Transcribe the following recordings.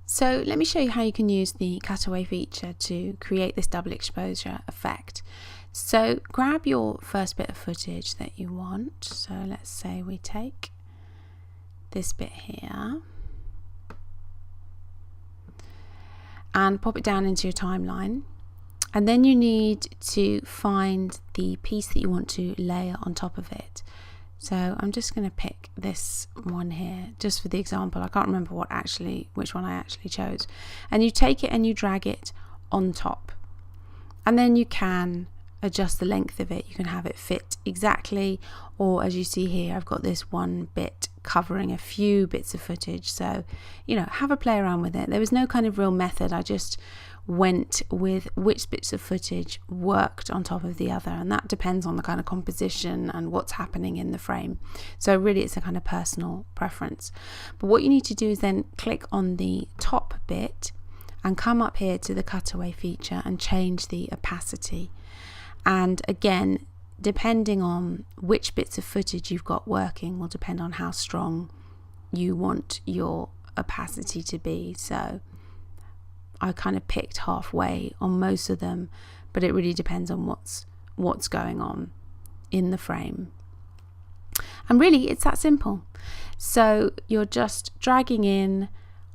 So let me show you how you can use the cutaway feature to create this double exposure effect. So grab your first bit of footage that you want. So let's say we take this bit here and pop it down into your timeline. And then you need to find the piece that you want to layer on top of it. So I'm just going to pick this one here just for the example. I can't remember which one I actually chose. And you take it and you drag it on top. And then you can adjust the length of it. You can have it fit exactly, or as you see here, I've got this one bit covering a few bits of footage. So, have a play around with it. There was no kind of real method. I just went with which bits of footage worked on top of the other, and that depends on the kind of composition and what's happening in the frame. So really it's a kind of personal preference. But what you need to do is then click on the top bit and come up here to the cutaway feature and change the opacity. And again, depending on which bits of footage you've got working will depend on how strong you want your opacity to be. So I kind of picked halfway on most of them, but it really depends on what's going on in the frame. And really it's that simple. So you're just dragging in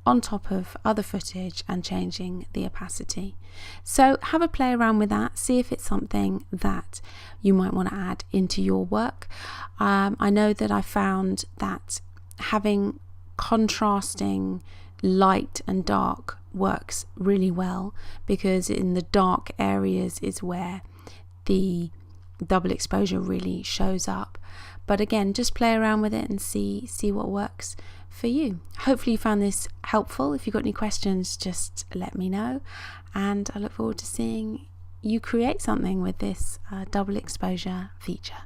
on top of other footage and changing the opacity. So have a play around with that, see if it's something that you might want to add into your work. I know that I found that having contrasting light and dark works really well, because in the dark areas is where the double exposure really shows up. But again, just play around with it and see what works for you. Hopefully you found this helpful. If you've got any questions, just let me know, and I look forward to seeing you create something with this double exposure feature.